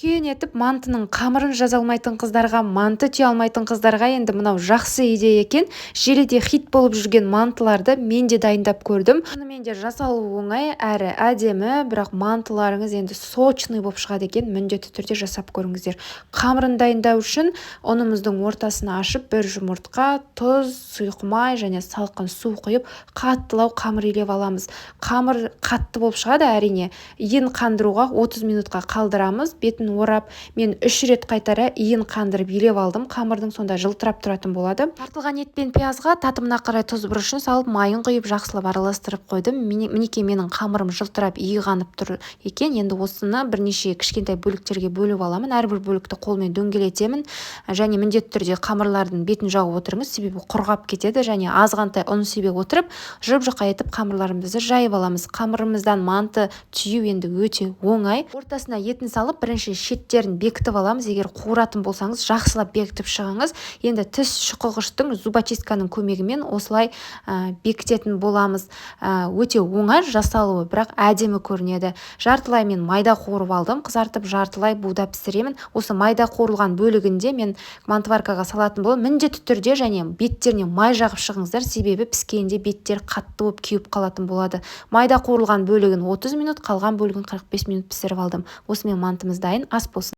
үлкен етіп мантының қамырын жаза алмайтын қыздарға, манты түйе алмайтын қыздарға енді мынау жақсы идея екен. Желіде хит болып жүрген мантыларды мен де дайындап көрдім. Шынымен де жасалуы оңай әрі әдемі, бірақ мантыларыңыз енді сочный болып шығады екен. Міндетті түрде жасап көріңіздер. Қамырын дайындау үшін ұнымыздың ортасына ашып, бір жұмыртқа, тұз, сұйық және салқын су құйып, қаттылау қамыр илеп аламыз. Қамыр қатты болып шығады әрине. Иін қандыруға 30 минутқа қалдырамыз. Бетін орап, мен 3 рет қайтара иін қандырып илеп алдым. Қамырдың сонда жылтырап тұратын болады. Тартылған ет пен пиязға татымына қарай тұз бұрышын салып, майын құйып жақсылап араластырып қойдым. Мінекей менің қамырым жылтырап иі қанып тұр екен. Енді осыны бірнеше кішкентай бөліктерге бөліп аламын. Әрбір бөлікті қолмен дөңгелетемін. Және міндетті түрде қамырлардың бетін жауып отырыңыз, себебі құрғап кетеді. Және азғантай ұн себе отырып, жып-жұқа етіп қамырларымызды жайып аламыз. Қамырымыздан манты түю енді өте оңай. Ортасына етін салып, бірінші шеттерін бекітіп аламыз. Егер қуыратын болсаңыз, жақсылап бекітіп шығыңыз. Енді тіс шұқығыштың зубочистканың көмегімен осылай бекітетін боламыз. Өте оңай жасалуы, бірақ әдемі көрінеді. Жартылай мен майда қуырып алдым, қызартып жартылай буда пісіремін. Осы майда қуырылған бөлігінде мен мантываркаға салатын боламын. Міндетті түрде және беттеріне май жағып шығыңыздар, себебі піскенде беттер қатты болып кеуіп қалатын болады. Майда қуырылған бөлігін 30 минут, қалған бөлігін 45 минут пісіріп алдым. Осымен мантымыз дайын, ас болсын.